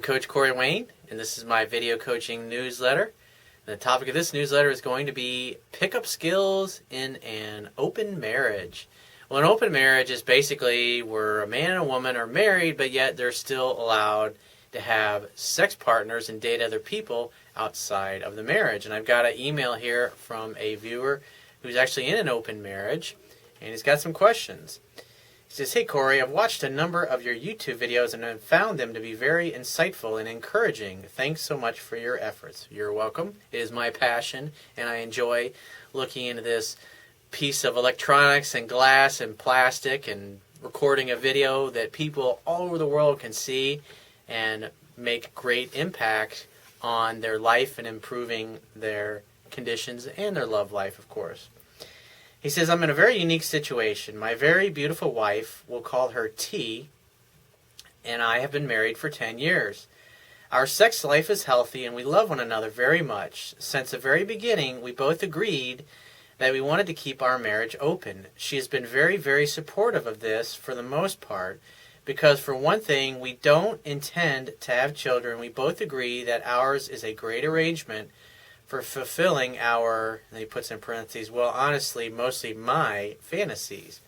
Coach Corey Wayne, and this is my video coaching newsletter. And the topic of this newsletter is going to be pickup skills in an open marriage. Well, an open marriage is basically where a man and a woman are married, but yet they're still allowed to have sex partners and date other people outside of the marriage. And I've got an email here from a viewer who's actually in an open marriage, and he's got some questions. He says, "Hey Corey, I've watched a number of your YouTube videos and have found them to be very insightful and encouraging. Thanks so much for your efforts." You're welcome. It is my passion, and I enjoy looking into this piece of electronics and glass and plastic and recording a video that people all over the world can see and make great impact on their life and improving their conditions and their love life, of course. He says, "I'm in a very unique situation. My very beautiful wife, we'll call her T, and I have been married for 10 years. Our sex life is healthy and we love one another very much. Since the very beginning, we both agreed that we wanted to keep our marriage open. She has been very, very supportive of this for the most part, because for one thing, we don't intend to have children. We both agree that ours is a great arrangement for fulfilling our," and he puts in parentheses, "well, honestly, mostly my fantasies.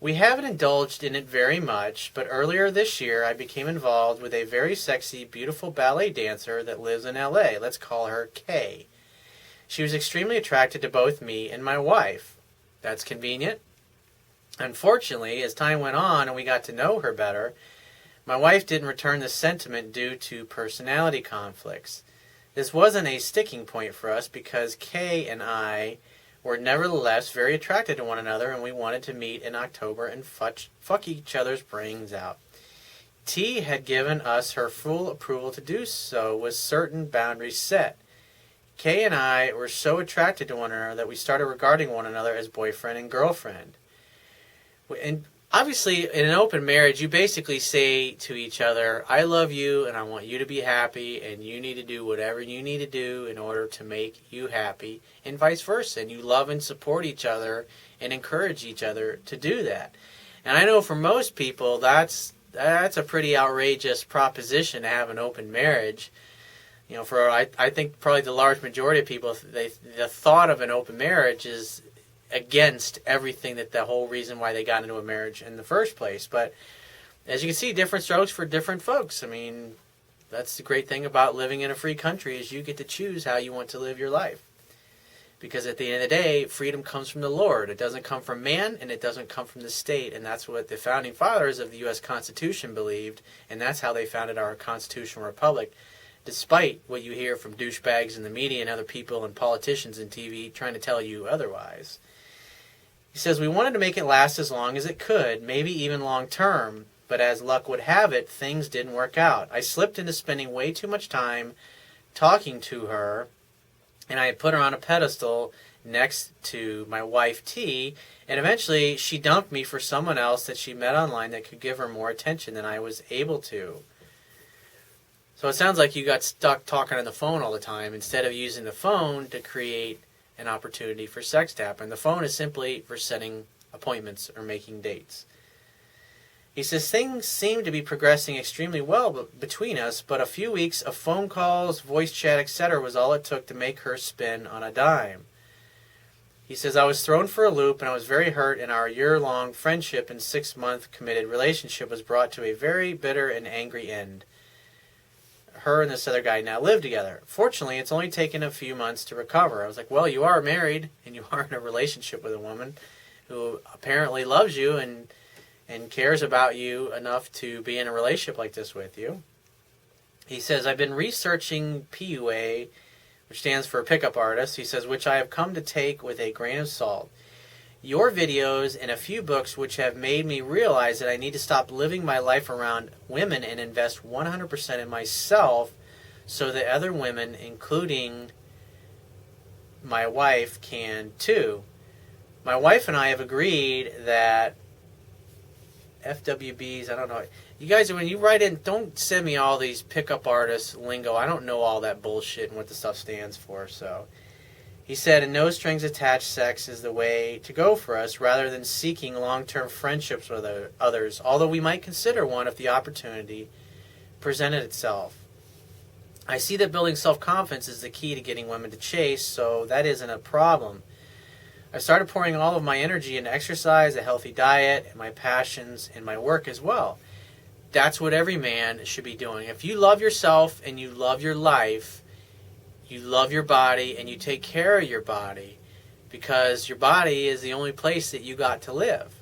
We haven't indulged in it very much, but earlier this year I became involved with a very sexy, beautiful ballet dancer that lives in LA. Let's call her Kay. She was extremely attracted to both me and my wife. That's convenient. Unfortunately, as time went on and we got to know her better, my wife didn't return the sentiment due to personality conflicts. This wasn't a sticking point for us because Kay and I were nevertheless very attracted to one another, and we wanted to meet in October and fuck each other's brains out. T had given us her full approval to do so with certain boundaries set. Kay and I were so attracted to one another that we started regarding one another as boyfriend and girlfriend. And obviously, in an open marriage, you basically say to each other, I love you and I want you to be happy, and you need to do whatever you need to do in order to make you happy, and vice versa. And you love and support each other and encourage each other to do that. And I know for most people, that's a pretty outrageous proposition to have an open marriage. You know, I think probably the large majority of people, the thought of an open marriage is against everything, that the whole reason why they got into a marriage in the first place. But as you can see, different strokes for different folks. I mean, that's the great thing about living in a free country, is you get to choose how you want to live your life. Because at the end of the day, freedom comes from the Lord. It doesn't come from man, and it doesn't come from the state. And that's what the founding fathers of the U.S. Constitution believed, and that's how they founded our constitutional republic, despite what you hear from douchebags in the media and other people and politicians in TV trying to tell you otherwise. He says, "We wanted to make it last as long as it could, maybe even long term, but as luck would have it, things didn't work out. I slipped into spending way too much time talking to her, and I had put her on a pedestal next to my wife T, and eventually she dumped me for someone else that she met online that could give her more attention than I was able to." So it sounds like you got stuck talking on the phone all the time instead of using the phone to create an opportunity for sex to happen. The phone is simply for setting appointments or making dates. He says, "Things seem to be progressing extremely well between us, but a few weeks of phone calls, voice chat, etc. was all it took to make her spin on a dime." He says, "I was thrown for a loop and I was very hurt, and our year-long friendship and 6-month committed relationship was brought to a very bitter and angry end. Her and this other guy now live together. Fortunately, it's only taken a few months to recover." I was like, well, you are married and you are in a relationship with a woman who apparently loves you and cares about you enough to be in a relationship like this with you. He says, "I've been researching PUA, which stands for pickup artist," he says, "which I have come to take with a grain of salt. Your videos and a few books which have made me realize that I need to stop living my life around women and invest 100% in myself so that other women, including my wife, can too. My wife and I have agreed that FWBs, I don't know. You guys, when you write in, don't send me all these pickup artist lingo. I don't know all that bullshit and what the stuff stands for, so." He said, "And no strings attached sex is the way to go for us, rather than seeking long-term friendships with others, although we might consider one if the opportunity presented itself. I see that building self-confidence is the key to getting women to chase, so that isn't a problem. I started pouring all of my energy into exercise, a healthy diet, and my passions and my work as well. That's what every man should be doing. If you love yourself and you love your life, you love your body and you take care of your body, because your body is the only place that you got to live.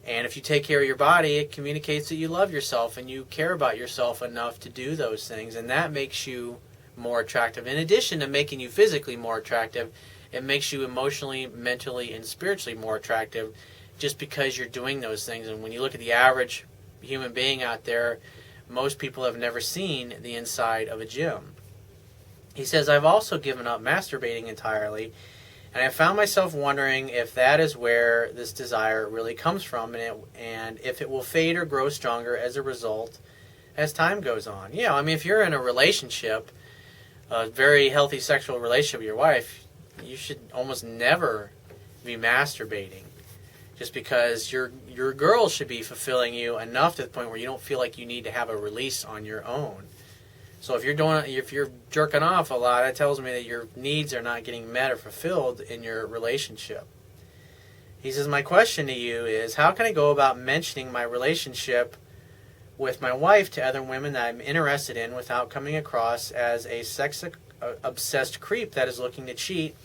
And if you take care of your body, it communicates that you love yourself and you care about yourself enough to do those things. And that makes you more attractive. In addition to making you physically more attractive, it makes you emotionally, mentally, and spiritually more attractive just because you're doing those things. And when you look at the average human being out there, most people have never seen the inside of a gym. He says, I've also given up masturbating entirely. And I found myself wondering if that is where this desire really comes from, and if it will fade or grow stronger as a result as time goes on. Yeah, I mean, if you're in a relationship, a very healthy sexual relationship with your wife, you should almost never be masturbating, just because your girl should be fulfilling you enough to the point where you don't feel like you need to have a release on your own. So if you're jerking off a lot, that tells me that your needs are not getting met or fulfilled in your relationship. He says, my question to you is, how can I go about mentioning my relationship with my wife to other women that I'm interested in without coming across as a sex-obsessed creep that is looking to cheat,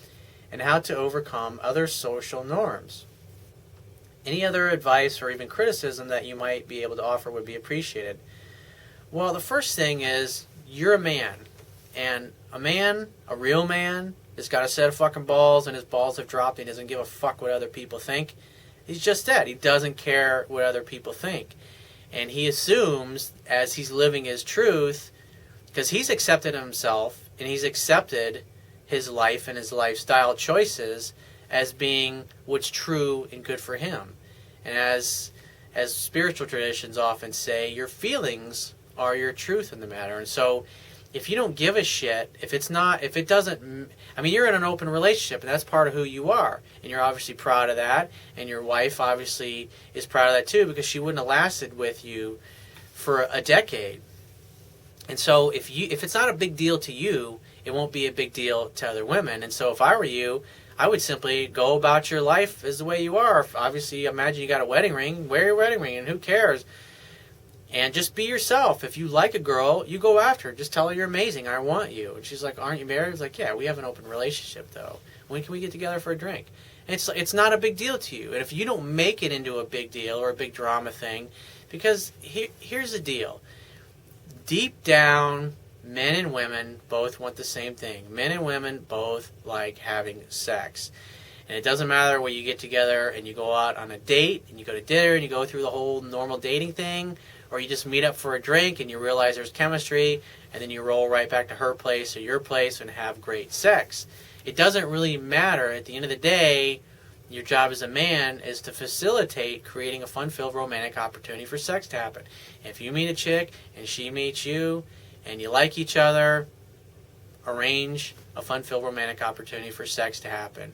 and how to overcome other social norms? Any other advice or even criticism that you might be able to offer would be appreciated. Well, the first thing is, you're a man, and a real man, has got a set of fucking balls, and his balls have dropped, and he doesn't give a fuck what other people think. He's just that. He doesn't care what other people think. And he assumes, as he's living his truth, because he's accepted himself, and he's accepted his life and his lifestyle choices as being what's true and good for him. And as spiritual traditions often say, your feelings are your truth in the matter. And so if you don't give a shit, you're in an open relationship, and that's part of who you are, and you're obviously proud of that, and your wife obviously is proud of that too, because she wouldn't have lasted with you for a decade. And so if it's not a big deal to you, it won't be a big deal to other women. And so if I were you, I would simply go about your life as the way you are. Obviously, imagine you got a wedding ring, wear your wedding ring, and who cares? And just be yourself. If you like a girl, you go after her. Just tell her you're amazing. I want you. And she's like, aren't you married? It's like, yeah, we have an open relationship, though. When can we get together for a drink? And it's not a big deal to you. And if you don't make it into a big deal or a big drama thing, because here's the deal. Deep down, men and women both want the same thing. Men and women both like having sex. And it doesn't matter when you get together and you go out on a date and you go to dinner and you go through the whole normal dating thing, or you just meet up for a drink and you realize there's chemistry, and then you roll right back to her place or your place and have great sex. It doesn't really matter. At the end of the day, your job as a man is to facilitate creating a fun-filled romantic opportunity for sex to happen. If you meet a chick and she meets you and you like each other, arrange a fun-filled romantic opportunity for sex to happen.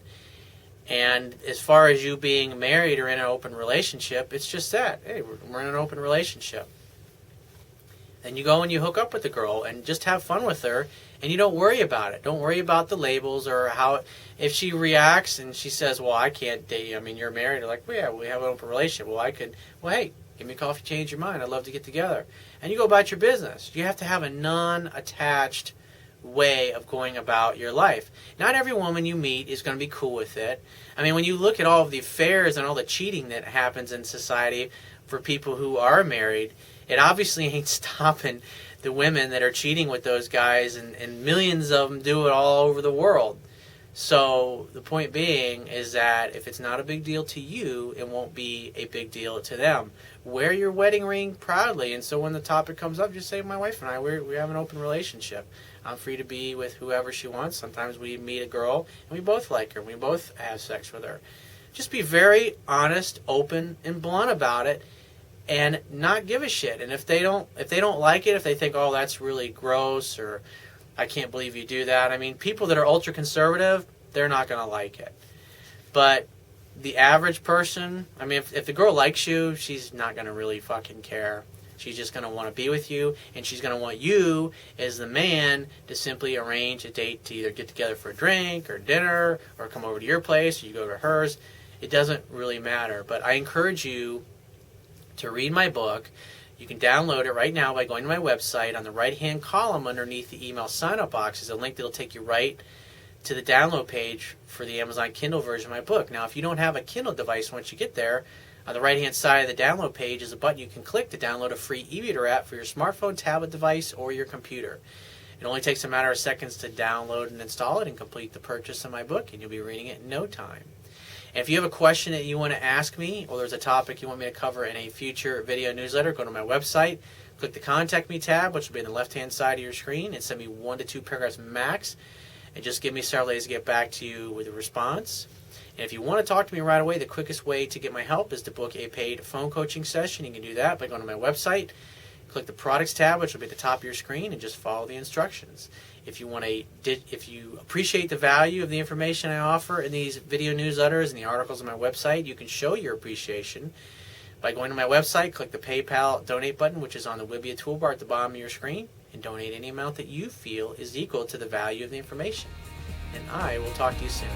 And as far as you being married or in an open relationship, it's just that. Hey, we're in an open relationship. And you go and you hook up with the girl and just have fun with her, and you don't worry about it. Don't worry about the labels or how, if she reacts and she says, well, I can't date you. I mean, you're married. You're like, well, yeah, we have an open relationship. Well, hey, give me a call if you change your mind. I'd love to get together. And you go about your business. You have to have a non-attached way of going about your life. Not every woman you meet is going to be cool with it. I mean, when you look at all of the affairs and all the cheating that happens in society for people who are married, it obviously ain't stopping the women that are cheating with those guys, and millions of them do it all over the world. So the point being is that if it's not a big deal to you, it won't be a big deal to them. Wear your wedding ring proudly, and so when the topic comes up, just say, my wife and I, we have an open relationship. I'm free to be with whoever she wants. Sometimes we meet a girl and we both like her. We both have sex with her. Just be very honest, open, and blunt about it, and not give a shit. And if they don't like it, if they think, oh, that's really gross, or I can't believe you do that. I mean, people that are ultra conservative, they're not going to like it. But the average person, I mean, if the girl likes you, she's not going to really fucking care. She's just going to want to be with you, and she's going to want you as the man to simply arrange a date to either get together for a drink or dinner or come over to your place or you go to hers. It doesn't really matter, but I encourage you to read my book. You can download it right now by going to my website. On the right-hand column underneath the email sign-up box is a link that will take you right to the download page for the Amazon Kindle version of my book. Now, if you don't have a Kindle device, once you get there, on the right-hand side of the download page is a button you can click to download a free e-reader app for your smartphone, tablet device, or your computer. It only takes a matter of seconds to download and install it and complete the purchase of my book, and you'll be reading it in no time. And if you have a question that you want to ask me, or there's a topic you want me to cover in a future video newsletter, go to my website, click the Contact Me tab, which will be on the left-hand side of your screen, and send me 1 to 2 paragraphs max, and just give me several days to get back to you with a response. And if you want to talk to me right away, the quickest way to get my help is to book a paid phone coaching session. You can do that by going to my website, click the Products tab, which will be at the top of your screen, and just follow the instructions. If you appreciate the value of the information I offer in these video newsletters and the articles on my website, you can show your appreciation by going to my website, click the PayPal donate button, which is on the Wibbia toolbar at the bottom of your screen, and donate any amount that you feel is equal to the value of the information. And I will talk to you soon.